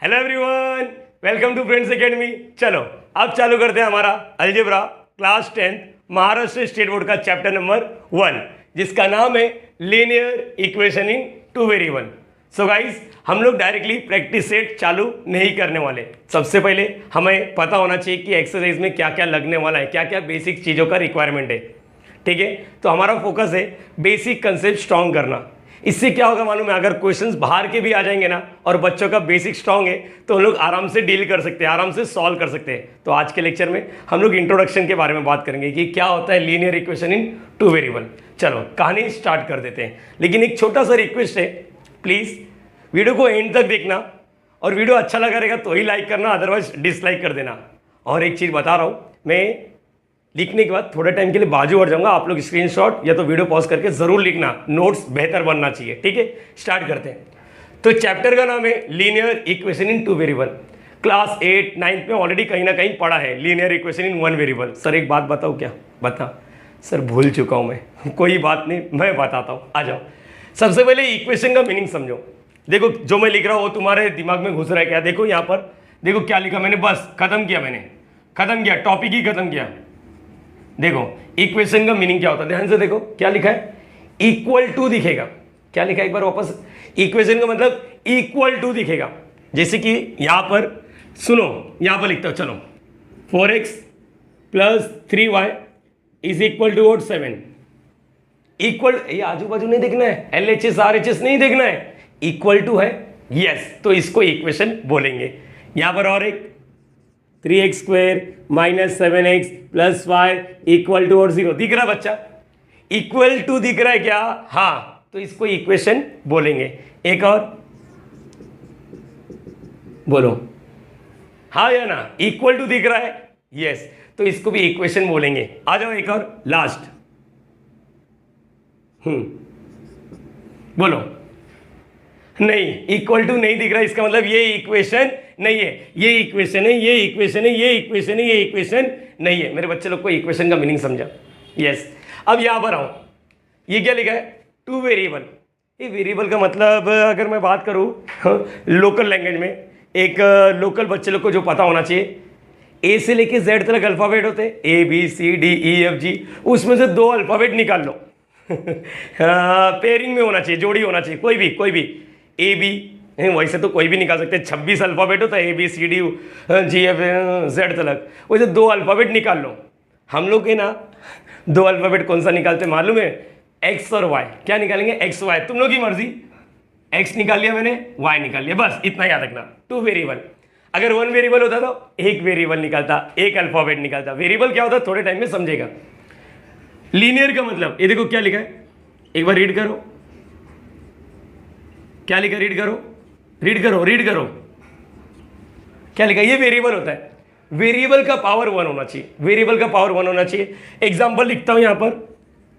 Hello everyone, welcome to Friends Academy. चलो अब चालू करते हैं हमारा algebra class 10 Maharashtra state board का चैप्टर नंबर 1, जिसका नाम है linear equation in two variable. So guys, हम लोग डायरेक्टली प्रैक्टिस सेट चालू नहीं करने वाले। सबसे पहले हमें पता होना चाहिए कि एक्सरसाइज में क्या क्या लगने वाला है, क्या क्या बेसिक चीज़ों का रिक्वायरमेंट है। ठीक है, तो हमारा फोकस है बेसिक कंसेप्ट स्ट्रॉन्ग करना। इससे क्या होगा मालूम है, अगर क्वेश्चंस बाहर के भी आ जाएंगे ना और बच्चों का बेसिक स्ट्रांग है तो हम लोग आराम से डील कर सकते हैं, आराम से सॉल्व कर सकते हैं। तो आज के लेक्चर में हम लोग इंट्रोडक्शन के बारे में बात करेंगे कि क्या होता है linear equation in two variable. चलो कहानी स्टार्ट कर देते हैं, लेकिन एक छोटा सा रिक्वेस्ट है, प्लीज़ वीडियो को एंड तक देखना और वीडियो अच्छा लगा रहेगा तो ही लाइक करना, अदरवाइज डिसलाइक कर देना। और एक चीज़ बता रहा हूँ, मैं लिखने के बाद थोड़े टाइम के लिए बाजू हट जाऊंगा, आप लोग स्क्रीनशॉट या तो वीडियो पॉज करके जरूर लिखना, नोट्स बेहतर बनना चाहिए। ठीक है, स्टार्ट करते हैं। तो चैप्टर का नाम है linear equation in two variable. Class 8, 9 में ऑलरेडी कहीं ना कहीं पढ़ा है linear equation in one variable. Sir एक बात बताऊँ क्या? बता सर, भूल चुका हूँ मैं। कोई बात नहीं, मैं बताता हूँ, आ जाओ। सबसे पहले इक्वेशन का मीनिंग समझो। देखो जो मैं लिख रहा हूँ वो तुम्हारे दिमाग में घुस रहा है क्या? देखो यहाँ पर देखो क्या लिखा मैंने, बस खत्म किया, मैंने खत्म किया, टॉपिक ही खत्म किया। देखो इक्वेशन का मीनिंग क्या होता है, ध्यान से देखो क्या लिखा है, इक्वल टू दिखेगा। क्या लिखा है एक बार वापस, इक्वेशन का मतलब इक्वल टू दिखेगा। जैसे कि यहां पर सुनो, यहां पर लिखता हूं, चलो 4x + 3y is equal to 7। Equal, ये आजू बाजू नहीं देखना है, LHS RHS नहीं देखना है, इक्वल टू है, यस, तो इसको इक्वेशन बोलेंगे। यहां पर और एक 3x² - 7x + 5 इक्वल टू और 0 दिख रहा है बच्चा? इक्वल टू दिख रहा है क्या? हाँ, तो इसको इक्वेशन बोलेंगे। एक और बोलो, हाँ या ना? इक्वल टू दिख रहा है, यस, तो इसको भी इक्वेशन बोलेंगे। आ जाओ एक और लास्ट, बोलो। नहीं, इक्वल टू नहीं दिख रहा, इसका मतलब ये इक्वेशन नहीं है, ये इक्वेशन है, ये इक्वेशन है, ये इक्वेशन है, ये इक्वेशन नहीं है। मेरे बच्चे लोग को इक्वेशन का मीनिंग समझा? यस। अब यहां पर आओ, ये क्या लिखा है? Two variable. ये वेरिएबल का मतलब अगर मैं बात करूं लोकल लैंग्वेज में, एक लोकल बच्चे लोग को जो पता होना चाहिए, ए से लेके जेड तक अल्फाबेट होते हैं, ABCDEFG, उसमें से 2 अल्फाबेट निकाल लो। पेयरिंग में होना चाहिए, जोड़ी होना चाहिए, कोई भी AB, वैसे तो कोई भी निकाल सकते हैं, 26 अल्फ़ाबेट होता है, ABCDGFZ तक, वैसे 2 अल्फ़ाबेट निकाल लो। हम लोग के ना 2 अल्फ़ाबेट कौन सा निकालते हैं मालूम है? X और Y। क्या निकालेंगे? X Y, तुम लोग की मर्जी। X निकाल लिया मैंने, Y निकाल लिया, बस इतना याद रखना। Two variable. अगर वन वेरिएबल होता तो एक वेरिएबल निकालता, एक अल्फ़ाबेट निकालता। वेरिएबल क्या होता है थोड़े टाइम में समझेगा। लीनियर का मतलब, ये देखो क्या लिखा है, एक बार रीड करो, क्या लिखा? रीड करो। क्या लिखा? ये वेरिएबल होता है, वेरिएबल का पावर 1 होना चाहिए, वेरिएबल का पावर 1 होना चाहिए। एग्जांपल लिखता हूं यहां पर,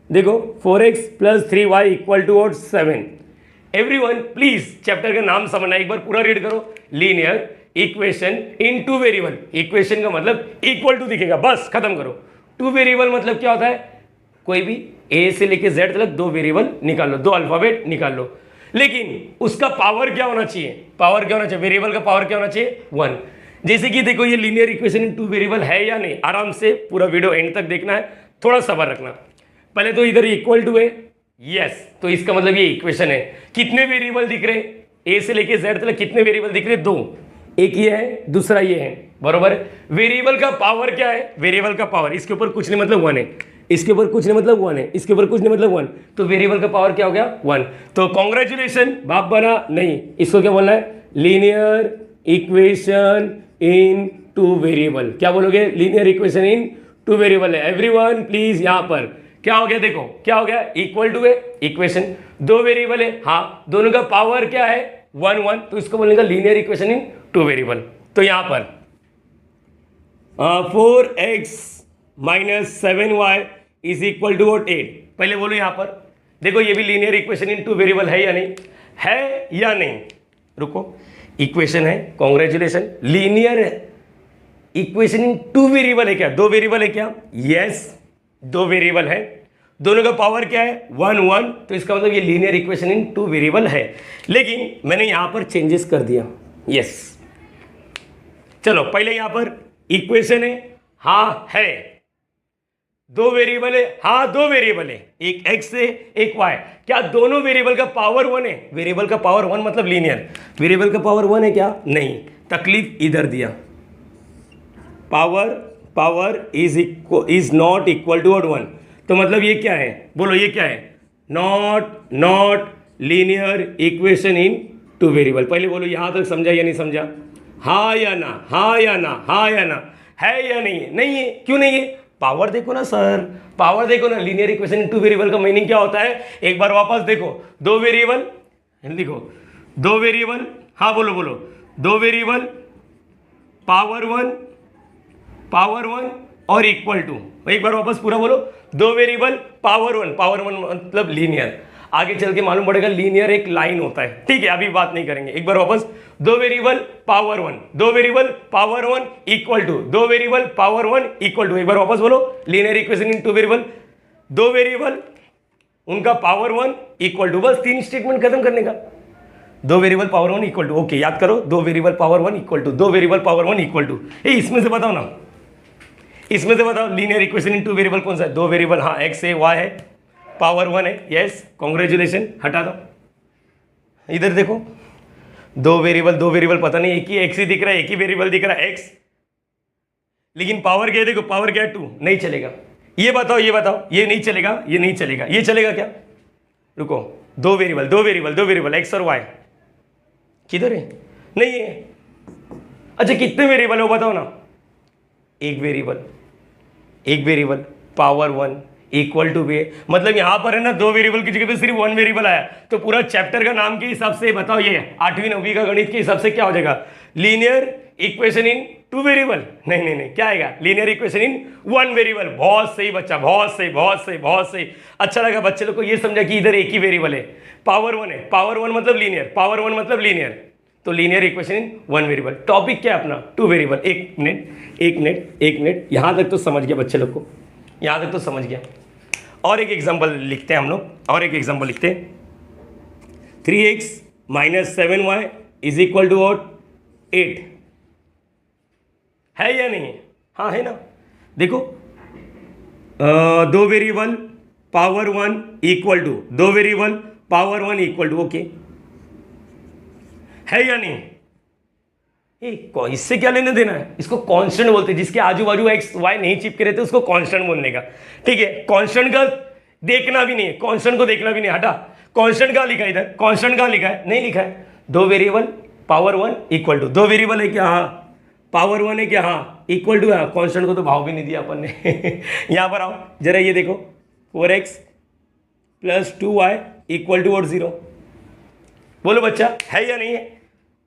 देखो 4x + 3y = 7। Everyone please chapter का नाम समझना, एक बार पूरा रीड करो। Linear equation in two variable. Equation का मतलब इक्वल टू दिखेगा, बस खत्म करो। टू वेरिएबल मतलब क्या होता है? कोई भी A से लेके Z तक 2 वेरिएबल निकाल लो, 2 अल्फाबेट निकाल लो, लेकिन उसका पावर क्या होना चाहिए? पावर क्या होना चाहिए? वेरिएबल का पावर क्या होना चाहिए? 1। जैसे कि देखो ये linear equation in two variable है या नहीं, आराम से पूरा वीडियो एंड तक देखना है, थोड़ा सब्र रखना। पहले तो इधर इक्वल टू है, यस, तो इसका मतलब ये इक्वेशन है। कितने वेरिएबल दिख रहे? A से लेके Z तक कितने वेरिएबल दिख रहे? 2। एक ये है, दूसरा ये है, बरोबर। वेरिएबल का पावर क्या है? वेरिएबल का पावर, इसके ऊपर कुछ नहीं मतलब 1 है, इसके ऊपर कुछ नहीं मतलब 1 है, इसके ऊपर कुछ नहीं मतलब 1, तो वेरिएबल का पावर क्या हो गया? 1। तो कॉन्ग्रेचुलेशन, बाप बना नहीं, इसको क्या बोलना है? Linear equation in two variable. क्या बोलोगे? Linear equation in two variable है। एवरीवन प्लीज, यहां पर क्या हो गया? देखो क्या हो गया? इक्वल टू है, इक्वेशन, 2 वेरिएबल है, हाँ, दोनों का पावर क्या है? 1, तो इसको बोलेंगे linear equation in two variable. तो यहां पर 4x - 7y = 8। पहले बोलो यहां पर, देखो ये भी linear equation in two variable है या नहीं? है या नहीं? रुको, इक्वेशन है, congratulation. Linear equation in two variable है क्या? 2 वेरिएबल है क्या? यस, 2 वेरिएबल है, दोनों का पावर क्या है? 1, तो इसका मतलब ये linear equation in two variable है। लेकिन मैंने यहां पर चेंजेस कर दिया, यस, चलो पहले यहां पर इक्वेशन है, हाँ है, दो वेरिएबल है, हाँ दो वेरिएबल है, एक x है एक y। क्या दोनों वेरिएबल का पावर 1 है? वेरिएबल का पावर 1 मतलब लीनियर। वेरिएबल का पावर 1 है क्या? नहीं, तकलीफ इधर दिया, power is not equal to 1। तो मतलब ये क्या है? बोलो ये क्या है? Not linear equation in two variable. पहले बोलो यहां तक समझा या नहीं समझा? हाँ या ना, हाँ या ना, हाँ या ना, है या नहीं है? नहीं है। क्यों नहीं है? पावर देखो ना सर, पावर देखो ना। Linear equation in two variable का मीनिंग क्या होता है? एक बार वापस देखो, दो वेरिएबल लिखो, दो वेरिएबल, हाँ बोलो बोलो, दो वेरिएबल पावर वन और इक्वल टू। एक बार वापस पूरा बोलो, दो वेरिएबल पावर वन मतलब लीनियर। आगे चल के मालूम पड़ेगा लीनियर एक लाइन होता है, ठीक है, अभी बात नहीं करेंगे। एक बार वापस, दो वेरिएबल पावर 1, दो वेरिएबल पावर 1 इक्वल टू, दो वेरिएबल पावर 1 इक्वल टू। एक बार वापस बोलो, linear equation in two variable, दो वेरिएबल उनका पावर 1 इक्वल टू। बस तीन स्टेटमेंट खत्म करने का। दो variable power 1 equal to, okay याद करो, दो वेरिएबल पावर 1 इक्वल टू, दो वेरिएबल पावर 1 इक्वल टू। इसमें से बताओ ना, इसमें से बताओ linear equation in two variable कौन सा है? दो वेरिएबल, हाँ x है y है, पावर 1 है, यस कॉन्ग्रेचुलेशन, हटा दो। इधर देखो, दो वेरिएबल पता नहीं, एक ही x ही दिख रहा है, एक ही वेरिएबल दिख रहा है x, लेकिन पावर क्या है? देखो पावर क्या है? 2। नहीं चलेगा। ये बताओ, ये नहीं चलेगा, ये नहीं चलेगा, ये चलेगा क्या? रुको, दो वेरिएबल x और y किधर है? नहीं है। अच्छा कितने वेरिएबल है वो बताओ ना? एक वेरिएबल पावर 1 इक्वल टू भी, मतलब यहां पर है ना दो वेरिएबल की जगह पे सिर्फ वन वेरिएबल आया। तो पूरा चैप्टर का नाम के हिसाब से बताओ, ये 8वीं 9वीं का गणित के हिसाब से क्या हो जाएगा? Linear equation in two variable. नहीं, क्या आएगा? Linear equation in one variable. बहुत सही बच्चा, बहुत सही। अच्छा लगा बच्चे लोग को ये समझा कि इधर एक ही वेरिएबल है, पावर 1 है, पावर 1 मतलब लीनियर, पावर 1 मतलब लीनियर। तो linear equation in one variable. Topic क्या है अपना? Two variable. एक मिनट, यहां तक तो समझ गया बच्चे लोग को, यहां तक तो समझ गया। और एक एग्जांपल लिखते हैं हम लोग, और एक एग्जांपल लिखते हैं। 3x - 7y is equal to what? 8 है या नहीं है? हाँ है ना। देखो, दो वेरिएबल पावर 1 इक्वल टू, दो variable power 1 equal to, okay है या नहीं? इससे क्या लेने देना है? इसको कांस्टेंट बोलते हैं, जिसके आजू बाजू एक्स वाई नहीं चिपके रहते उसको कांस्टेंट बोलने का, ठीक है। कांस्टेंट का देखना भी नहीं है, कांस्टेंट को देखना भी नहीं, हटा। कांस्टेंट कहाँ लिखा है इधर? कांस्टेंट कहाँ लिखा है? नहीं लिखा है। दो वेरिएबल पावर 1 इक्वल टू, दो वेरिएबल है क्या? हाँ। पावर 1 है क्या? हाँ। इक्वल टू है, कांस्टेंट को तो भाव भी नहीं दिया अपन ने। यहां पर आओ जरा, ये देखो, 4x + 2y इक्वल टू 0। बोलो बच्चा, है या नहीं है?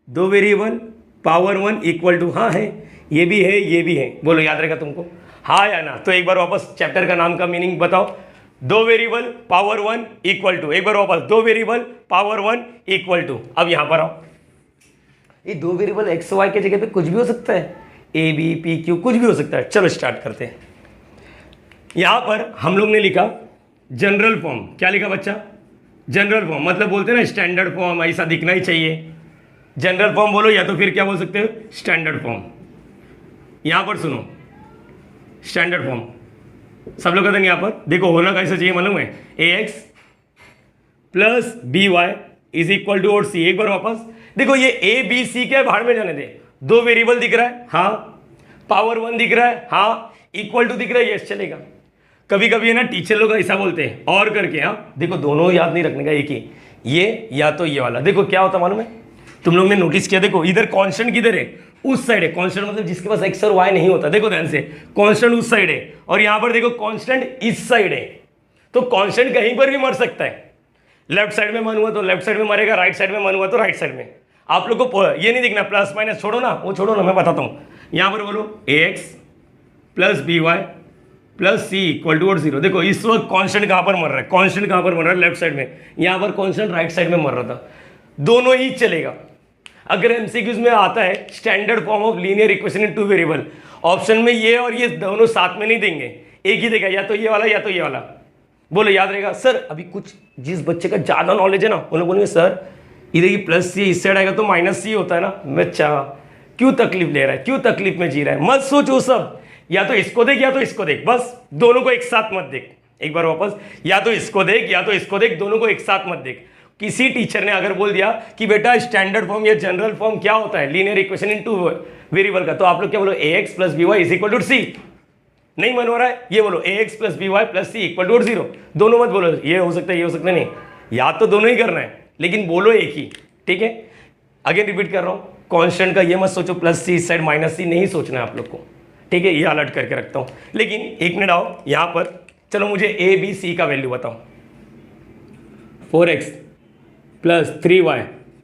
दो वेरिएबल पावर 1 इक्वल टू, हाँ है, ये भी है, ये भी है। बोलो याद रहेगा तुमको, हाँ या ना? तो एक बार वापस चैप्टर का नाम का मीनिंग बताओ। दो वेरिएबल पावर 1 इक्वल टू, एक बार वापस, दो वेरिएबल पावर 1 इक्वल टू। अब यहां पर आओ, ये दो वेरिएबल एक्स वाई के जगह पे कुछ भी हो सकता है, ए बी पी क्यू, कुछ भी हो सकता है। चलो स्टार्ट करते हैं। यहां पर हम लोग ने लिखा जनरल फॉर्म। क्या लिखा बच्चा? जनरल फॉर्म, मतलब बोलते हैं ना स्टैंडर्ड फॉर्म, ऐसा दिखना ही चाहिए। जनरल फॉर्म बोलो, या तो फिर क्या बोल सकते हो? Standard form. यहां पर सुनो, स्टैंडर्ड फॉर्म सब लोग कहते हैं। यहां पर देखो, होना कैसा चाहिए मालूम है? ax + by is equal to और c। एक बार वापस देखो, ये a b c क्या है? बाहर में जाने दे। दो वेरिएबल दिख रहा है, हाँ। पावर 1 दिख रहा है, हाँ। इक्वल टू दिख रहा है, यस चलेगा। कभी कभी है ना टीचर लोग ऐसा बोलते हैं और करके, हाँ देखो दोनों याद नहीं रखने का, एक ही, ये या तो ये वाला। देखो क्या होता मालूम है? तुम लोग ने नोटिस किया, देखो इधर कांस्टेंट किधर है? उस साइड है। कांस्टेंट मतलब जिसके पास एक्स और वाई नहीं होता। देखो ध्यान से, कांस्टेंट उस साइड है, और यहां पर देखो कांस्टेंट इस साइड है। तो कांस्टेंट कहीं पर भी मर सकता है। लेफ्ट साइड में मन हुआ तो लेफ्ट साइड में मरेगा, राइट साइड में मन हुआ तो राइट साइड में। आप लोग को ये नहीं देखना, प्लस माइनस छोड़ो ना, वो छोड़ो ना, मैं बताता हूं। यहां पर बोलो ax + by + c equal to 0। देखो इस वक्त कांस्टेंट कहां पर मर रहा है? कांस्टेंट कहां पर मर रहा है? लेफ्ट साइड में। यहां पर कांस्टेंट राइट साइड में मर रहा था। दोनों ही चलेगा। अगर एमसीक्यूज में आता है standard form of linear equation in two variable, option में ये और ये दोनों साथ में नहीं देंगे, एक ही देगा, या तो ये वाला या तो ये वाला। बोलो याद रहेगा? सर अभी कुछ जिस बच्चे का ज़्यादा नॉलेज है ना, उन्हें बोलेंगे सर इधर ये +c इस साइड आएगा तो -c होता है ना। बच्चा क्यों तकलीफ ले रहा है, क्यों तकलीफ में जी रहा है, मत सोचो सब, या तो इसको देख या तो इसको देख, बस दोनों को एक साथ मत देख। एक बार वापस, या तो इसको देख या तो इसको देख, दोनों को एक साथ मत देख। किसी टीचर ने अगर बोल दिया कि बेटा स्टैंडर्ड फॉर्म या जनरल फॉर्म क्या होता है, linear equation in two variable का, तो आप लोग क्या बोलो, ax plus B Y is equal to C. नहीं मन हो रहा है, ये बोलो ax plus B Y plus C equal to 0। दोनों मत बोलो ये हो सकता है ये हो सकता है, नहीं, याद तो दोनों ही करना है लेकिन बोलो एक ही, ठीक है। अगेन रिपीट कर रहा हूँ, कॉन्स्टेंट का ये मत सोचो प्लस सी इस साइड माइनस सी, नहीं सोचना है आप लोग को, ठीक है। ये अलर्ट करके रखता हूँ। लेकिन एक मिनट आओ यहाँ पर, चलो मुझे ए बी सी का वैल्यू बताओ। 4x plus 3y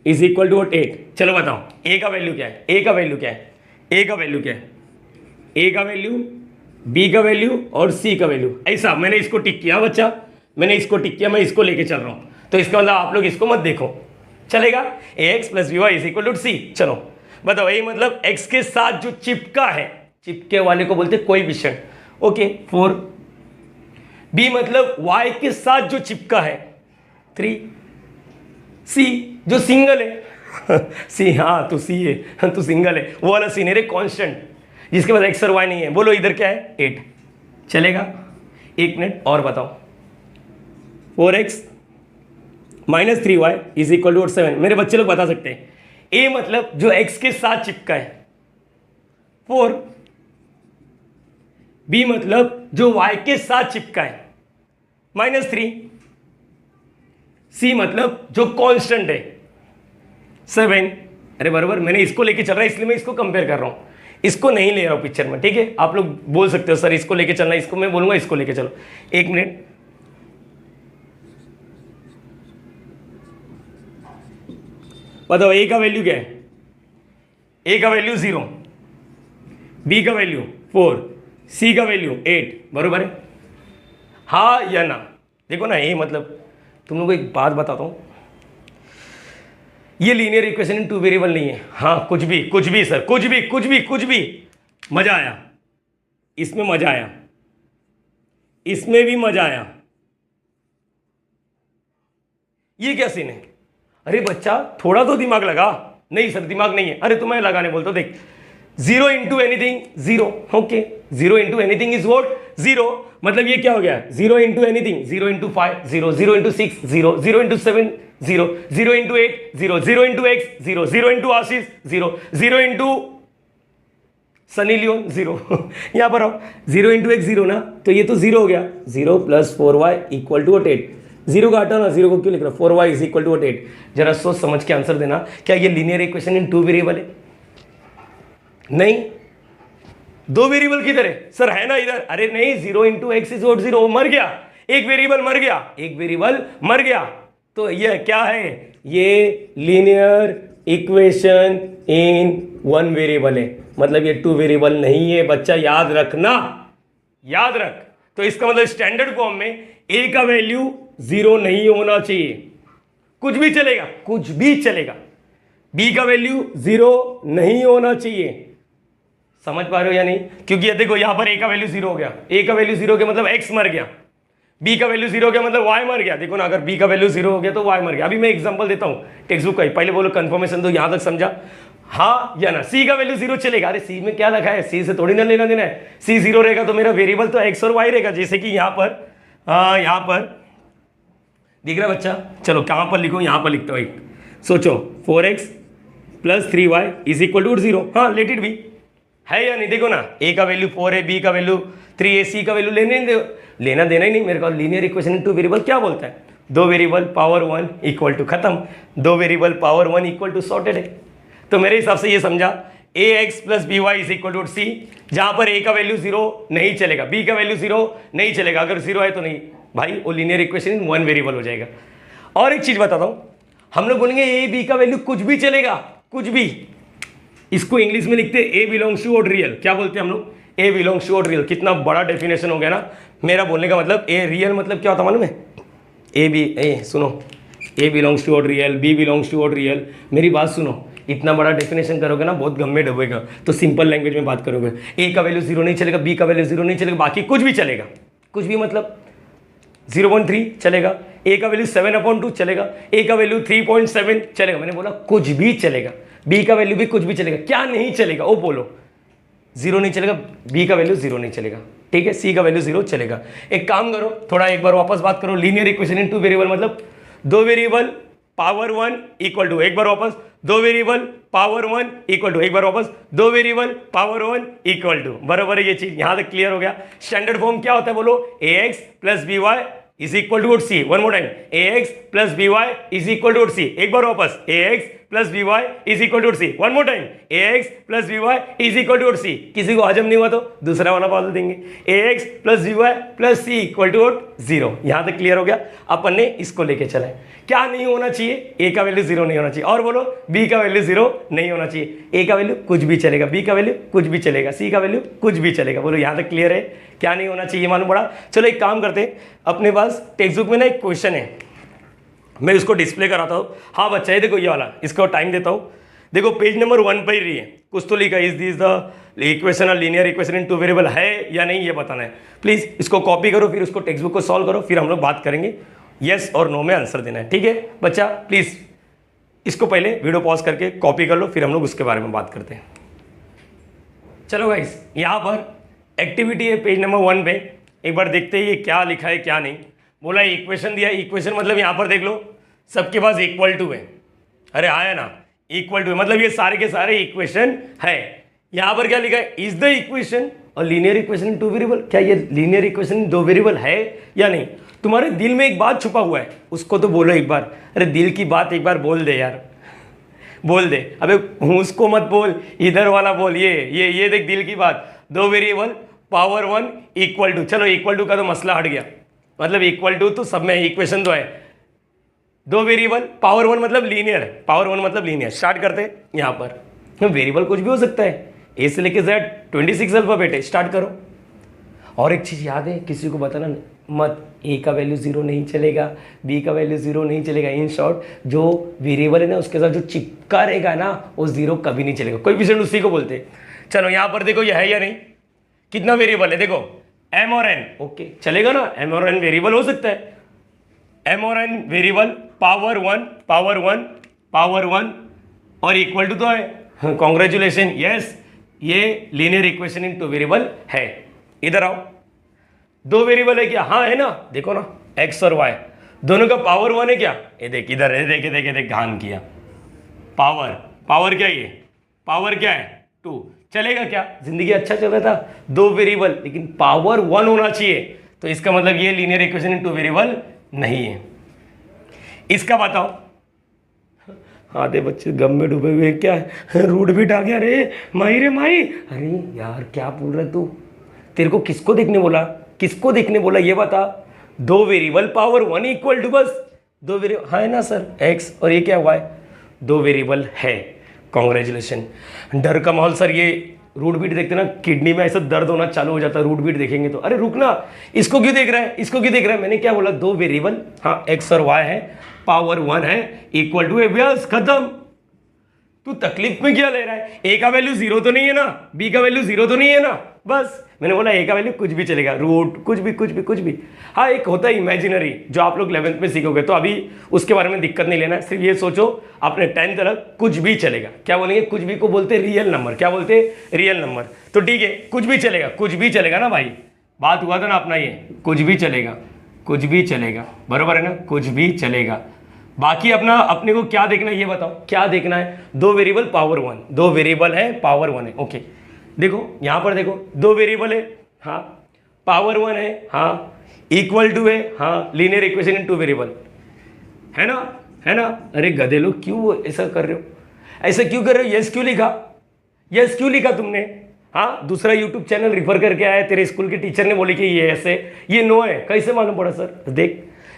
is equal to 8। चलो बताओ ए का वैल्यू क्या है, ए का वैल्यू क्या है, ए का वैल्यू क्या है, ए का वैल्यू, बी का वैल्यू और सी का वैल्यू। ऐसा मैंने इसको टिक किया बच्चा, मैंने इसको टिक किया, मैं इसको लेके चल रहा हूँ, तो इसका मतलब आप लोग इसको मत देखो, चलेगा। ax plus B Y is equal to C. चलो बताओ, ये मतलब x के साथ जो चिपका है, चिपके वाले को बोलते कोएफिशिएंट, ओके 4। बी मतलब y के साथ जो चिपका है 3। सी जो सिंगल है सी, हाँ तो सी है, तो सिंगल है, वो वाला सी नहीं रे, कांस्टेंट जिसके पास x और y नहीं है। बोलो इधर क्या है, 8। चलेगा। एक मिनट और बताओ, 4x minus 3y is equal to 7। मेरे बच्चे लोग बता सकते हैं, ए मतलब जो x के साथ चिपका है 4, बी मतलब जो y के साथ चिपका है -3, सी मतलब जो कांस्टेंट है 7। अरे बराबर, मैंने इसको लेके चल रहा है इसलिए मैं इसको कंपेयर कर रहा हूं, इसको नहीं ले रहा हूं पिक्चर में, ठीक है। आप लोग बोल सकते हो सर इसको लेके चलना, इसको मैं बोलूंगा इसको लेके चलो। एक मिनट, बताओ ए का वैल्यू क्या है, ए का वैल्यू 0, बी का वैल्यू 4, सी का वैल्यू 8, बरोबर है, हाँ या ना। देखो ना, ए मतलब तुम लोगों को एक बात बताता हूं, ये linear equation in two variable नहीं है। हाँ कुछ भी सर, कुछ भी मजा आया, इसमें मजा आया, इसमें भी मजा आया। ये क्या सीन है, अरे बच्चा थोड़ा तो दिमाग लगा। नहीं सर दिमाग नहीं है, अरे तो मैं लगाने बोलता हूं। देख 0 into anything 0, okay 0 into anything is what 0, मतलब ये क्या हो गया 0 into anything, 0 into 5 0, 0 into 6 0, 0 into 7 0, 0 into 8 0, 0 into x 0, 0 into Ashish 0, 0 into Sunny Leone 0 यहां पर आओ, 0 इंटू x 0 ना, तो ये तो 0 हो गया। 0 प्लस 4y इक्वल टू 8, 0 का हटाना, 0 को क्यों लिख रहा, 4y इज इक्वल टू 8। जरा सोच समझ के आंसर देना, क्या ये linear equation in two variable है? नहीं, दो वेरिएबल किधर है सर, है ना इधर। अरे नहीं, 0 इंटू एक्स इज वॉट 0, मर गया, एक वेरिएबल मर गया, एक वेरिएबल मर गया। तो ये क्या है, ये linear equation in one variable है, मतलब ये टू वेरिएबल नहीं है बच्चा, याद रखना, याद रख। तो इसका मतलब स्टैंडर्ड फॉर्म में ए का वैल्यू 0 नहीं होना चाहिए, कुछ भी चलेगा, कुछ भी चलेगा। बी का वैल्यू 0 नहीं होना चाहिए, समझ पा रहे हो या नहीं? क्योंकि ये देखो यहां पर ए का वैल्यू 0 हो गया, ए का वैल्यू 0 के मतलब x मर गया, बी का वैल्यू 0 हो गया मतलब y मर गया। देखो ना, अगर बी का वैल्यू 0 हो गया तो y मर गया। अभी मैं एग्जांपल देता हूं टेक्स्ट बुक का ही, पहले बोलो कंफर्मेशन दो, यहां तक समझा हाँ या ना। सी का वैल्यू 0 चलेगा, अरे सी में क्या लिखा है, सी से थोड़ी ना लेना देना है। सी 0 रहेगा तो मेरा वेरिएबल तो x और y रहेगा, जैसे कि यहां पर दिख रहा है बच्चा। चलो कहां पर लिखो, यहां पर लिखता हूं, एक सोचो 4x plus 3y is equal to 0, हाँ लेट इट बी, है या नहीं? देखो ना, ए का वैल्यू 4 है, बी का वैल्यू 3 है, सी का वैल्यू लेना देना ही नहीं मेरे को। Linear equation in two variable क्या बोलता है, दो वेरिएबल पावर 1 इक्वल टू खत्म, दो variable power 1 equal to sorted है। तो मेरे हिसाब से ये समझा, A X plus B Y is equal to C, जहां पर ए का वैल्यू 0 नहीं चलेगा, बी का वैल्यू 0 नहीं चलेगा, अगर 0 है तो नहीं भाई, वो linear equation in one variable हो जाएगा। और एक चीज बताता हूं, हम लोग बोलेंगे ए बी का वैल्यू कुछ भी चलेगा, कुछ भी। इसको इंग्लिश में लिखते हैं ए बिलोंग्स टू ऑड रियल। क्या बोलते हैं हम लोग, ए बिलोंग्स टू ऑड रियल। कितना बड़ा डेफिनेशन हो गया ना मेरा बोलने का मतलब। ए रियल मतलब क्या होता मालूम है, सुनो, A belongs to odd real, B belongs to odd real. मेरी बात सुनो, इतना बड़ा डेफिनेशन करोगे ना बहुत गम में डूबेगा, तो सिंपल लैंग्वेज में बात करोगे। ए का वैल्यू 0 नहीं चलेगा, बी का वैल्यू 0 नहीं चलेगा, बाकी कुछ भी चलेगा। कुछ भी मतलब 0.3 चलेगा, ए का वैल्यू 7/2 चलेगा, ए का वैल्यू 3.7 चलेगा। मैंने बोला कुछ भी चलेगा, बी का वैल्यू भी कुछ भी चलेगा, क्या नहीं चलेगा वो बोलो, जीरो नहीं चलेगा, बी का वैल्यू जीरो नहीं चलेगा, ठीक है, सी का वैल्यू जीरो चलेगा। एक काम करो, थोड़ा एक बार वापस बात करो, linear equation in two variable मतलब दो variable power one equal to, एक बार वापस, दो variable power one equal to, एक बार वापस, दो variable power one equal to, बराबर है ये चीज, यहां तक क्लियर हो गया। स्टैंडर्ड फॉर्म क्या होता है बोलो, A X plus B Y is equal to C, one more time, A X plus B Y is equal to C, एक बार वापस, A X plus B Y is equal to C, one more time, A X plus B Y is equal to C. किसी को हजम नहीं हुआ तो दूसरा वाला बदल देंगे, A X plus B Y plus C equal to zero. यहां तक क्लियर हो गया, अपन ने इसको लेके चला है। क्या नहीं होना चाहिए, ए का वैल्यू जीरो नहीं होना चाहिए, और बोलो बी का वैल्यू जीरो नहीं होना चाहिए, ए का वैल्यू कुछ भी चलेगा, बी का वैल्यू कुछ भी चलेगा, सी का वैल्यू कुछ भी चलेगा, बोलो यहां तक क्लियर है, क्या नहीं होना चाहिए मालूम पड़ा। चलो एक काम करते हैं, अपने पास टेक्स्ट बुक में ना एक क्वेश्चन है, मैं इसको डिस्प्ले कराता हूँ। हाँ बच्चा ये देखो ये वाला, इसको टाइम देता हूँ, देखो पेज नंबर 1 पर ही है, कुछ तो लिखा, इज दिस द इक्वेशन और linear equation in two variable है या नहीं ये बताना है। प्लीज इसको कॉपी करो, फिर उसको टेक्स्ट बुक को सॉल्व करो, फिर हम लोग बात करेंगे, यस और नो में आंसर देना है, ठीक है बच्चा। प्लीज इसको पहले वीडियो पॉज करके कॉपी कर लो, फिर हम लोग उसके बारे में बात करते हैं। चलो गाइस, यहाँ पर एक्टिविटी है पेज नंबर 1 पे, एक बार देखते हैं ये क्या लिखा है क्या नहीं। बोला इक्वेशन दिया, इक्वेशन मतलब यहाँ पर देख लो सबके पास इक्वल टू है, अरे आया ना, इक्वल टू है मतलब ये सारे के सारे इक्वेशन है। यहाँ पर क्या लिखा है, इज द इक्वेशन और linear equation in two variable, क्या ये लीनियर इक्वेशन दो वेरिएबल है या नहीं। तुम्हारे दिल में एक बात छुपा हुआ है, उसको तो बोलो एक बार, अरे दिल की बात एक बार बोल दे यार, बोल दे, अबे उसको मत बोल, इधर वाला बोल, ये देख दिल की बात, दो variable power one equal to, चलो इक्वल टू का तो मसला हट गया, मतलब इक्वल टू तो सब में इक्वेशन तो है, दो वेरिएबल पावर वन मतलब लीनियर, पावर वन मतलब लीनियर। स्टार्ट करते हैं, यहाँ पर वेरिएबल कुछ भी हो सकता है, ए से लेके जेड 26 अल्फाबेट है, स्टार्ट करो। और एक चीज़ याद है, किसी को बताना मत, ए का वैल्यू जीरो नहीं चलेगा, बी का वैल्यू जीरो नहीं चलेगा, इन शॉर्ट जो वेरिएबल है ना उसके साथ जो चिपका रहेगा ना वो जीरो कभी नहीं चलेगा, कोई भी उसी को बोलते हैं। चलो यहाँ पर देखो ये है या नहीं, कितना वेरिएबल है देखो, एम और एन, ओके चलेगा ना, एम और एन वेरिएबल हो सकता है, एम और एन वेरिएबल पावर वन और इक्वल टू तो है, कॉन्ग्रेचुलेशन, यस ये linear equation in two variable है। इधर आओ, दो वेरिएबल है क्या, हाँ है ना, देखो ना एक्स और वाई दोनों का पावर वन है क्या, ये देख इधर है, देखे ध्यान किया, पावर क्या ये, पावर क्या है 2, चलेगा क्या, जिंदगी अच्छा चल रहा था, दो वेरिएबल लेकिन पावर वन होना चाहिए, तो इसका मतलब ये linear equation in two variable नहीं है। इसका बताओ, आधे बच्चे गम में डूबे हुए, क्या है रूट बीट आ गया, रे माई, अरे यार क्या बोल रहा तू, तेरे को किसको देखने बोला ये बता, दो variable power one equal to बस दो वेरिएबल, हाँ है ना सर एक्स और ये क्या वाई, दो वेरिएबल है, कॉन्ग्रेचुलेशन। डर का माहौल सर, ये रूट बीट देखते ना किडनी में ऐसा दर्द होना चालू हो जाता है, रूट बीट देखेंगे तो, अरे रुकना, इसको क्यों देख रहा है, मैंने क्या बोला, दो वेरिएबल, हाँ एक्स और वाई है, पावर वन है, इक्वल टू बस खत्म। तू तकलीफ में क्या ले रहा है, ए का वैल्यू जीरो तो नहीं है ना, बी का वैल्यू जीरो तो नहीं है ना, बस मैंने बोला ए का वैल्यू कुछ भी चलेगा, रूट कुछ भी। हाँ एक होता है इमेजिनरी, जो आप लोग 11th में सीखोगे, तो अभी उसके बारे में दिक्कत नहीं लेना, सिर्फ ये सोचो अपने 10th तक कुछ भी चलेगा। क्या बोलेंगे, कुछ भी को बोलते रियल नंबर, क्या बोलते रियल नंबर, तो ठीक है कुछ भी चलेगा ना भाई, बात हुआ था ना अपना, ये कुछ भी चलेगा, बरोबर है ना, कुछ भी चलेगा। बाकी अपने को क्या देखना है ये बताओ, क्या देखना है, दो वेरिएबल पावर वन, दो वेरिएबल है पावर वन है, ओके देखो यहाँ पर देखो दो वेरिएबल है, हाँ पावर वन है, हाँ इक्वल टू है, हाँ linear equation in two variable है ना। अरे गधे लोग क्यों ऐसा कर रहे हो, ऐसा क्यों कर रहे हो, यस क्यों लिखा तुमने, हाँ दूसरा यूट्यूब चैनल रिफर करके आया, तेरे स्कूल के टीचर ने बोले कि ये ऐसे ये नो है, कैसे मालूम पड़ा सर,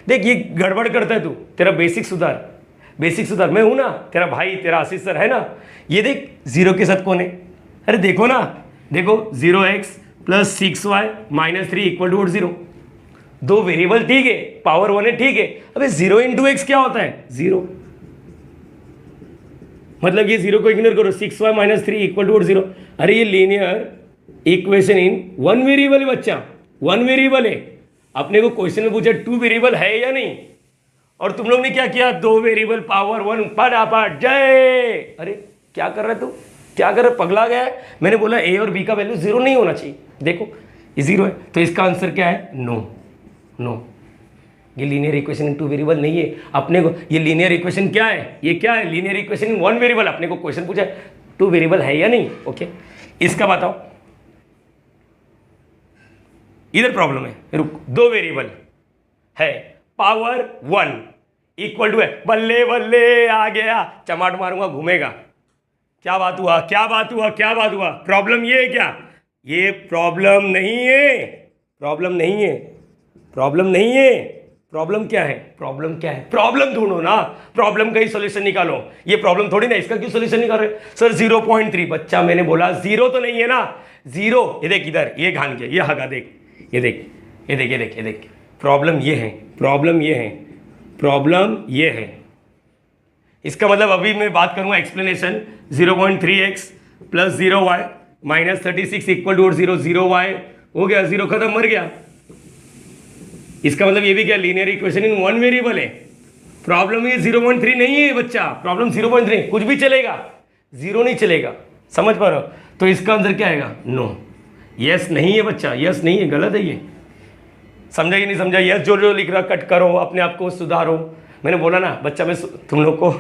देख ये गड़बड़ करता है तू, तेरा बेसिक सुधार, मैं हूं ना तेरा भाई, तेरा आशीष सर है ना। ये देख जीरो के साथ कौन है, अरे देखो ना, देखो 0x plus 6y minus 3 equal to 0, दो वेरिएबल ठीक है, पावर वन है ठीक है, अबे 0 इंटू एक्स क्या होता है 0, मतलब ये 0 को इग्नोर करो, 6y माइनस 3 इक्वल टू 0। अरे ये linear equation in one variable है बच्चा, वन वेरिएबल है, अपने को क्वेश्चन में पूछा टू वेरिएबल है या नहीं, और तुम लोग ने क्या किया, दो वेरिएबल पावर वन फटाफट जय, अरे क्या कर रहा है तू, क्या कर रहा है, पगला गया है। मैंने बोला ए और बी का वैल्यू जीरो नहीं होना चाहिए, देखो ये जीरो है, तो इसका आंसर क्या है, नो। नो, ये linear equation in two variable नहीं है। अपने को ये लीनियर इक्वेशन क्या है, ये क्या है, linear equation in one variable. अपने को क्वेश्चन पूछा है टू वेरिएबल है या नहीं, ओके। इसका बताओ, इधर प्रॉब्लम है, रुक, दो वेरिएबल है, पावर 1 इक्वल टू है, बल्ले बल्ले आ गया, चमाट मारूंगा घूमेगा। क्या बात हुआ, क्या बात हुआ, क्या बात हुआ, प्रॉब्लम ये है क्या, ये प्रॉब्लम नहीं है, प्रॉब्लम नहीं है, प्रॉब्लम नहीं है, प्रॉब्लम क्या है, प्रॉब्लम क्या है, प्रॉब्लम ढूंढो ना, प्रॉब्लम का ही सॉल्यूशन निकालो। ये प्रॉब्लम थोड़ी ना, इसका क्यों सॉल्यूशन निकाल रहे सर 0.3। बच्चा मैंने बोला जीरो तो नहीं है ना, जीरो, ये देख इधर, ये घान के, ये हगा देख, ये देख, ये देख, ये देख, ये देख, प्रॉब्लम ये है, प्रॉब्लम ये है, प्रॉब्लम ये है। इसका मतलब अभी मैं बात करूंगा explanation, 0.3x plus 0y minus 36 equal to 0, 0y हो गया, जीरो खत्म, मर गया। इसका मतलब ये भी क्या, linear equation in one variable है। प्रॉब्लम ये 0.3 नहीं है बच्चा, प्रॉब्लम 0.3, कुछ भी चलेगा, जीरो नहीं चलेगा, समझ पा रहे हो। तो इसका आंसर क्या आएगा, नो। यस नहीं है बच्चा, यस नहीं है, गलत है ये, समझा कि नहीं समझा। यस जो जो लिख रहा कट करो, अपने आप को सुधारो। मैंने बोला ना बच्चा, मैं तुम लोग को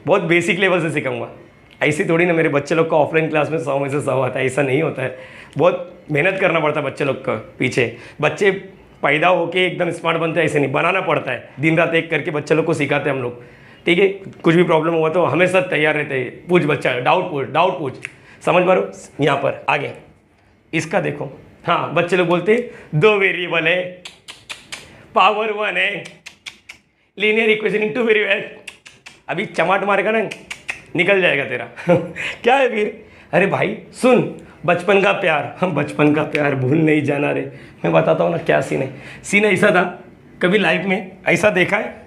बहुत बेसिक लेवल से सिखाऊंगा, ऐसी थोड़ी ना मेरे बच्चे लोग का ऑफलाइन क्लास में 100 में से 100 आता है, ऐसा नहीं होता है। बहुत मेहनत करना पड़ता है बच्चे लोग का पीछे। बच्चे पैदा होके एकदम स्मार्ट बनते हैं ऐसे नहीं, बनाना पड़ता है, दिन रात एक करके बच्चे लोग को सिखाते हैं हम लोग, ठीक है। कुछ भी प्रॉब्लम हुआ तो हमेशा तैयार रहते हैं, पूछ बच्चा, डाउट पूछ, डाउट पूछ, समझ पा रहे हो। यहाँ पर आगे इसका देखो, हाँ बच्चे लोग बोलते दो वेरिएबल है, पावर 1 है, linear equation in two variable. अभी चमाट मारेगा ना, निकल जाएगा तेरा क्या है फिर, अरे भाई सुन, बचपन का प्यार, हम बचपन का प्यार भूल नहीं जाना रे। मैं बताता हूँ ना क्या सीन है। सीन ऐसा था, कभी लाइफ में ऐसा देखा है,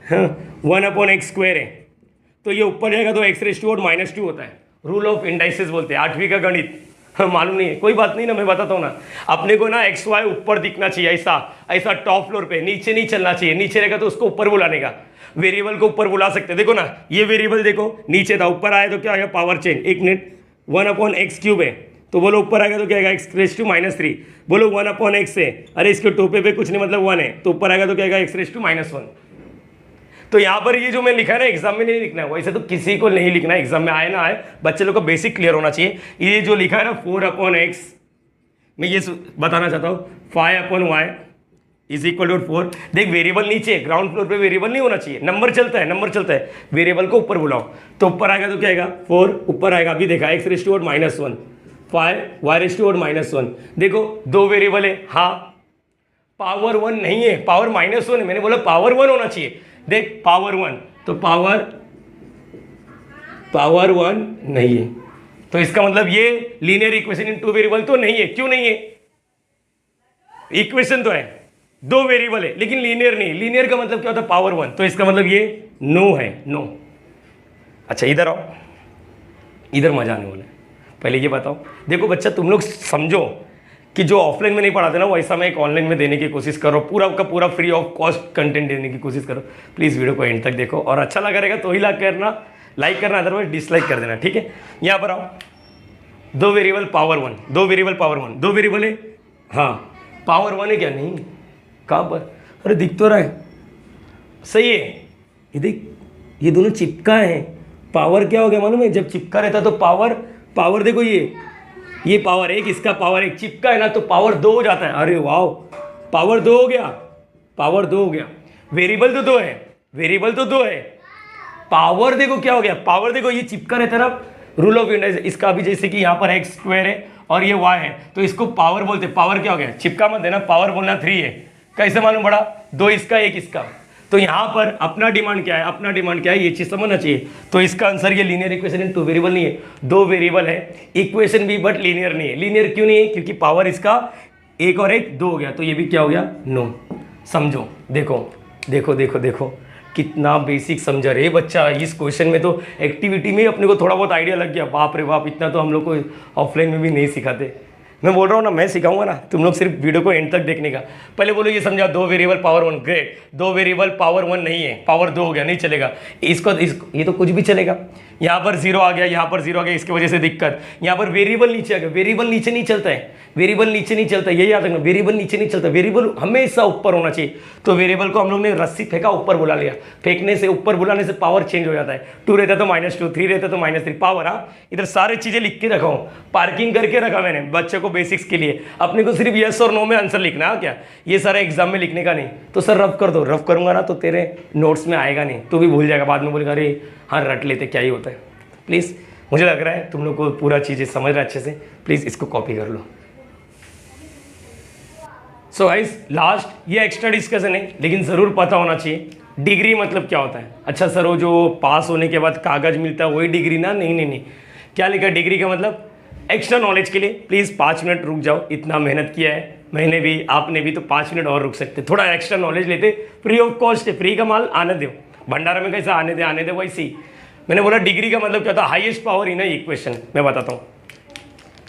1/x² है, तो ये ऊपर जाएगा तो x⁻² होता है, रूल ऑफ इंडाइसिस बोलते हैं, 8वीं का गणित। मालूम नहीं है, कोई बात नहीं ना, मैं बताता हूँ ना। अपने को ना XY ऊपर दिखना चाहिए, ऐसा ऐसा टॉप फ्लोर पे, नीचे नहीं चलना चाहिए। नीचे रहेगा तो उसको ऊपर बुलाने का, वेरिएबल को ऊपर बुला सकते हैं। देखो ना, ये वेरिएबल देखो नीचे था, ऊपर आया तो क्या आएगा, पावर चेंज। एक मिनट, 1/x³ है, तो बोलो ऊपर आएगा तो क्या आएगा, x⁻³ बोलो 1/x है, अरे इसके टोपे पे कुछ नहीं मतलब 1 है, तो ऊपर आएगा तो क्या आएगा, x⁻⁻1। तो यहाँ पर ये जो मैं लिखा है ना, एग्जाम में नहीं लिखना है, वैसे तो किसी को नहीं लिखना है, एग्जाम में आए ना आए, बच्चे लोग का बेसिक क्लियर होना चाहिए। ये जो लिखा है ना 4/x, मैं ये बताना चाहता हूँ, 5/y इज इक्वल टू 4। देख वेरिएबल नीचे, ग्राउंड फ्लोर पे वेरिएबल नहीं होना चाहिए, नंबर चलता है, नंबर चलता है, वेरिएबल को ऊपर बुलाओ, तो ऊपर आएगा तो क्या आएगा, 4 ऊपर आएगा। अभी देखा x⁻⁻1, 5y⁻1। देखो दो वेरिएबल है, हाँ पावर 1 नहीं है, पावर -1 है, मैंने बोला पावर 1 होना चाहिए। देख पावर 1, तो पावर 1 नहीं है, तो इसका मतलब ये linear equation in two variable तो नहीं है। क्यों नहीं है, इक्वेशन तो है, दो वेरिएबल है, लेकिन लीनियर नहीं। लीनियर का मतलब क्या होता है, पावर 1, तो इसका मतलब ये नो है, नो। अच्छा इधर आओ, इधर मजा आने वाला है। पहले ये बताओ, देखो बच्चा तुम लोग समझो कि जो ऑफलाइन में नहीं पढ़ाते ना, वैसा मैं एक ऑनलाइन में देने की कोशिश करो, पूरा का पूरा फ्री ऑफ कॉस्ट कंटेंट देने की कोशिश करो। प्लीज़ वीडियो को एंड तक देखो, और अच्छा लगा रहेगा तो ही लाइक करना, अदरवाइज डिसलाइक कर देना, ठीक है। यहाँ पर आओ, दो वेरिएबल पावर 1, दो वेरिएबल पावर 1, दो वेरिएबल है, हाँ पावर 1 है क्या, नहीं कहाँ पर, अरे दिख तो रहा है, सही है। ये देख, ये दोनों चिपका है, पावर क्या हो गया मालूम है, जब चिपका रहता तो पावर देखो, ये पावर 1, इसका पावर 1 चिपका है ना, तो पावर 2 हो जाता है। अरे वाह, पावर 2 हो गया, पावर 2 हो गया। वेरिएबल तो 2 है, वेरिएबल तो 2 है, पावर देखो क्या हो गया, पावर देखो ये चिपका रहता है ना, रूल ऑफ इंडाइस। इसका भी जैसे कि यहाँ पर x² है और ये y है, तो इसको पावर बोलते हैं। पावर क्या हो गया, चिपका मत देना, पावर बोलना 3 है। कैसे मालूम पड़ा, 2 इसका 1 इसका। तो यहाँ पर अपना डिमांड क्या है, अपना डिमांड क्या है, ये चीज़ समझना चाहिए। तो इसका आंसर ये linear equation in two variable नहीं है, दो वेरिएबल है, इक्वेशन भी बट लीनियर नहीं है। लीनियर क्यों नहीं है, क्योंकि पावर इसका 1 और 1 2 हो गया, तो ये भी क्या हो गया, नो। समझो, देखो देखो देखो देखो कितना बेसिक समझा रे बच्चा। इस क्वेश्चन में तो एक्टिविटी में अपने को थोड़ा बहुत आइडिया लग गया। बाप रे बाप, इतना तो हम लोग को ऑफलाइन में भी नहीं सिखाते। मैं बोल रहा हूँ ना, मैं सिखाऊंगा ना, तुम लोग सिर्फ वीडियो को एंड तक देखने का। पहले बोलो ये समझा, दो वेरिएबल पावर 1, ग्रेट। दो वेरिएबल पावर 1 नहीं है, पावर 2 हो गया, नहीं चलेगा। ये तो कुछ भी चलेगा। यहाँ पर जीरो आ गया, यहाँ पर जीरो आ गया, इसकी वजह से दिक्कत। यहाँ पर वेरिएबल नीचे आ गया, वेरिएबल नीचे नहीं चलता है, वेरिएबल नीचे नहीं चलता, ये याद रखना, वेरिएबल नीचे नहीं चलता, वेरिएबल हमेशा ऊपर होना चाहिए। तो वेरिएबल को हम लोग ने रस्सी फेंका, ऊपर बुला लिया, फेंकने से ऊपर बुलाने से पावर चेंज हो जाता है, 2 रहता तो -2, 3 रहता तो -3 पावर। हाँ, इधर सारी चीजें लिख के रखा हूँ, पार्किंग करके रखा मैंने बच्चे को बेसिक्स के लिए। अपने को सिर्फ यस और नो में आंसर लिखना है, क्या ये सारा एग्जाम में लिखने का नहीं। तो सर रफ कर दो, रफ करूंगा ना तो तेरे नोट्स में आएगा नहीं, तू भी भूल जाएगा, बाद में बोलेगा अरे हाँ रट लेते, क्या ही होता है। प्लीज़, मुझे लग रहा है तुम लोग को पूरा चीज़ें समझ रहा है अच्छे से, प्लीज़ इसको कॉपी कर लो। सो गाइस, लास्ट ये एक्स्ट्रा डिस्कशन है, लेकिन ज़रूर पता होना चाहिए डिग्री मतलब क्या होता है। अच्छा सर, वो जो पास होने के बाद कागज़ मिलता है वही डिग्री ना? नहीं नहीं नहीं, क्या लिखा डिग्री का मतलब? एक्स्ट्रा नॉलेज के लिए प्लीज़ 5 मिनट रुक जाओ, इतना मेहनत किया है मैंने भी, आपने भी, तो 5 मिनट और रुक सकते, थोड़ा एक्स्ट्रा नॉलेज लेते, फ्री ऑफ कॉस्ट है, फ्री का माल आने दो, भंडारा में कैसा आने दे वैसी। मैंने बोला डिग्री का मतलब क्या था? Highest power in equation. मैं बताता हूँ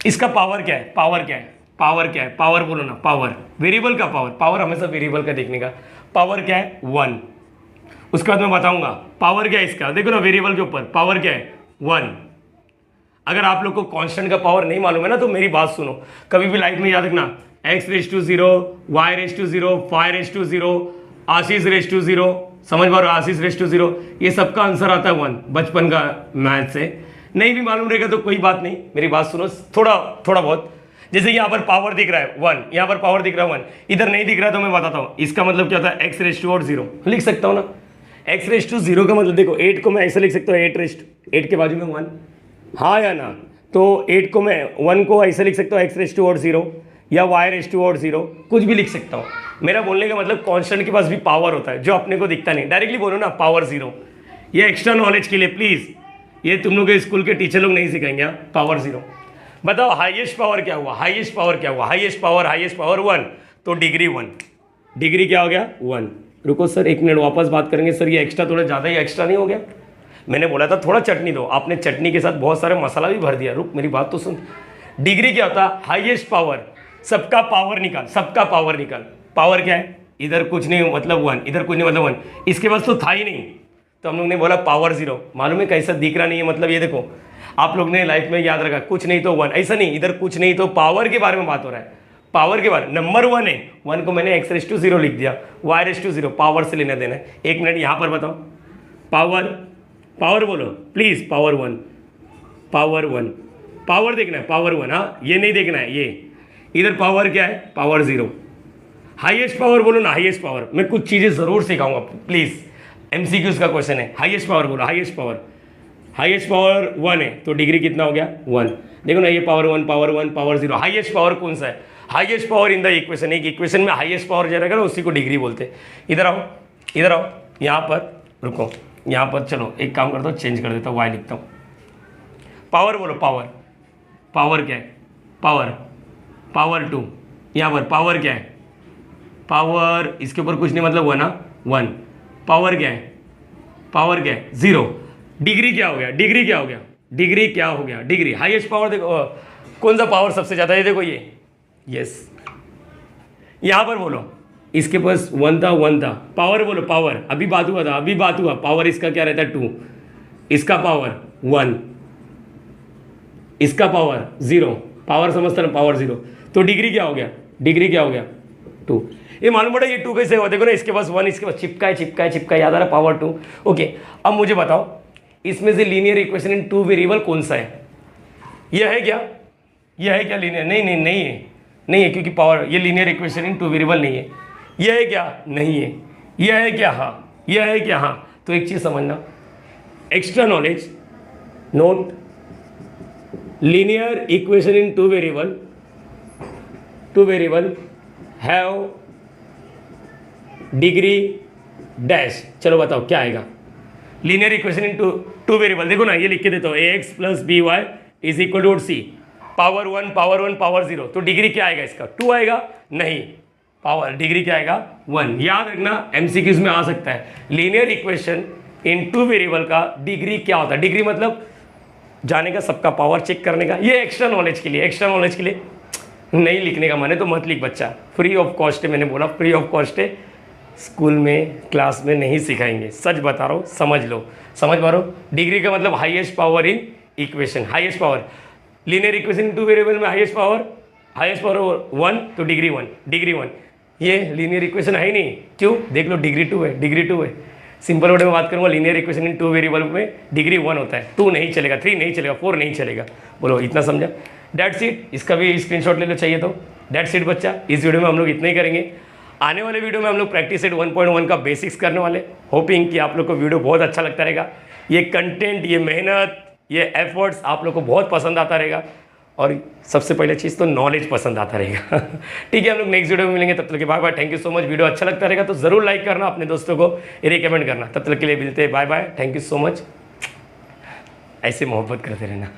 इसका पावर क्या है, पावर क्या है, पावर क्या है, पावर बोलो ना, पावर, वेरिएबल का पावर, पावर हमेशा वेरिएबल का देखने का, पावर क्या है 1। उसके बाद मैं बताऊंगा पावर क्या है इसका, देखो ना वेरिएबल के ऊपर पावर क्या है 1। अगर आप लोग को कांस्टेंट का पावर नहीं मालूम है ना, तो मेरी बात सुनो, कभी भी लाइफ में याद रखना, x⁻�0, y⁻�0, phi⁻0, आशीष⁻0, समझ पा रहे हो, आशीष⁻0, ये सबका आंसर आता है 1 बचपन का मैथ से। नहीं भी मालूम रहेगा तो कोई बात नहीं, मेरी बात सुनो थोड़ा बहुत। जैसे यहाँ पर पावर दिख रहा है 1, यहाँ पर पावर दिख रहा है 1, इधर नहीं दिख रहा तो मैं बताता हूँ इसका मतलब क्या होता है, x⁻0 लिख सकता हूँ ना। x⁻0 का मतलब देखो, 8 को मैं ऐसे लिख सकता हूँ, 8 के बाजू में 1, हाँ या ना? तो 8 को मैं 1 को ऐसे लिख सकता हूँ x⁻0 या y⁻0, कुछ भी लिख सकता हूँ। मेरा बोलने का मतलब कांस्टेंट के पास भी पावर होता है जो अपने को दिखता नहीं, डायरेक्टली बोलो ना पावर 0। ये एक्स्ट्रा नॉलेज के लिए प्लीज़, ये तुम लोग के स्कूल के टीचर लोग नहीं सिखाएंगे, पावर 0। बताओ हाईएस्ट पावर क्या हुआ, हाईएस्ट पावर क्या हुआ, हाईएस्ट पावर 1, तो डिग्री 1, डिग्री क्या हो गया 1। रुको सर 1 मिनट, वापस बात करेंगे सर, ये एक्स्ट्रा थोड़ा ज़्यादा ही एक्स्ट्रा नहीं हो गया? मैंने बोला था थोड़ा चटनी दो, आपने चटनी के साथ बहुत सारे मसाला भी भर दिया। रुक मेरी बात तो सुन, डिग्री क्या होता है? हाईएस्ट पावर, सबका पावर निकाल, सबका पावर निकाल। पावर क्या है? इधर कुछ नहीं मतलब 1, इधर कुछ नहीं मतलब 1, इसके पास तो था ही नहीं, तो हम लोग ने बोला पावर 0। मालूम है कैसा दिख रहा नहीं है, मतलब ये देखो, आप लोग ने लाइफ में याद रखा कुछ नहीं तो 1, ऐसा नहीं, इधर कुछ नहीं तो पावर के बारे में बात हो रहा है, पावर के बारे, नंबर 1 है, 1 को मैंने x⁻0 लिख दिया, y⁻0 पावर से लेना देना है। 1 मिनट यहाँ पर बताओ, पावर बोलो प्लीज, पावर 1, पावर देखना है, पावर 1, हाँ ये नहीं देखना है, ये इधर पावर क्या है, पावर 0। हाईएस्ट पावर बोलो ना, हाईएस्ट पावर, मैं कुछ चीज़ें ज़रूर सिखाऊंगा प्लीज़, MCQs का क्वेश्चन है। हाईएस्ट पावर बोलो, हाईएस्ट पावर 1 है, तो डिग्री कितना हो गया 1। देखो ना, ये पावर 1, पावर 0, हाईएस्ट पावर कौन सा है? Highest power in the equation, एक इक्वेशन में हाईएस्ट पावर जो रहेगा ना उसी को डिग्री बोलते हैं। इधर आओ, यहाँ पर रुको, यहाँ पर चलो एक काम करता हूँ, चेंज कर देता हूँ, y लिखता हूँ। पावर बोलो, पावर क्या है? पावर 2, यहाँ पर पावर क्या है? पावर इसके ऊपर कुछ नहीं मतलब 1। पावर क्या है 0। डिग्री क्या हो गया? डिग्री हाईएस्ट पावर देखो, कौन सा पावर सबसे ज़्यादा है? देखो ये, यस, यहाँ पर बोलो, इसके पास 1 था, पावर बोलो, पावर अभी बात हुआ, पावर इसका क्या रहता है 2, इसका पावर 1, इसका पावर 0, पावर समझता ना, पावर 0, तो डिग्री क्या हो गया 2। ये मालूम पड़ा ये 2 कैसे हुआ? देखो ना, इसके पास 1, इसके पास चिपका है, याद आ रहा, पावर 2। ओके, अब मुझे बताओ इसमें से लीनियर इक्वेशन इन 2 वेरिएबल कौन सा है? यह है क्या लीनियर? नहीं है, क्योंकि पावर, ये लीनियर इक्वेशन इन 2 वेरिएबल नहीं है। यह है क्या? नहीं है। यह है क्या? हाँ। तो एक चीज़ समझना, extra knowledge, note, linear equation in 2 variable have degree dash. चलो बताओ क्या आएगा? Linear equation in two variable, देखो ना, ये लिख के देता हूँ, ax + by = c, power 1, power 0, तो डिग्री क्या आएगा इसका? 2 आएगा? नहीं, पावर डिग्री क्या आएगा 1। याद रखना, MCQs में आ सकता है, लीनियर इक्वेशन इन 2 वेरिएबल का डिग्री क्या होता है? डिग्री मतलब जाने का, सबका पावर चेक करने का। ये एक्स्ट्रा नॉलेज के लिए नहीं लिखने का मन है तो मत लिख बच्चा, फ्री ऑफ कॉस्ट है, मैंने बोला फ्री ऑफ कॉस्ट है, स्कूल में क्लास में नहीं सिखाएंगे, सच बता रहा हूँ, समझ लो, समझ पा रहे हो। डिग्री का मतलब highest power in equation, highest power linear equation 2 variable में हाईएस्ट पावर 1 तो डिग्री 1, ये लीनियर इक्वेशन है ही नहीं। क्यों? देख लो, डिग्री 2 है। सिंपल वर्ड में बात करूँगा, लीनियर इक्वेशन इन 2 वेरिएबल में डिग्री 1 होता है। 2 नहीं चलेगा, 3 नहीं चलेगा, 4 नहीं चलेगा। बोलो, इतना समझा? That's it. इसका भी स्क्रीनशॉट ले लो चाहिए तो। डेट्स इट बच्चा, इस वीडियो में हम लोग इतना ही करेंगे। आने वाले वीडियो में हम लोग प्रैक्टिस सेट 1.1 का बेसिक्स करने वाले। होपिंग कि आप लोग को वीडियो बहुत अच्छा लगता रहेगा। ये कंटेंट, ये मेहनत, ये एफर्ट्स आप लोग को बहुत पसंद आता रहेगा, और सबसे पहले चीज़ तो नॉलेज पसंद आता रहेगा। ठीक है, हम लोग नेक्स्ट वीडियो में मिलेंगे, तब तक के bye bye. Thank you so much. Video अच्छा लगता रहेगा तो ज़रूर लाइक करना, अपने दोस्तों को रिकमेंड करना। तब तक के लिए मिलते हैं, bye bye, thank you so much. ऐसे मोहब्बत करते रहना।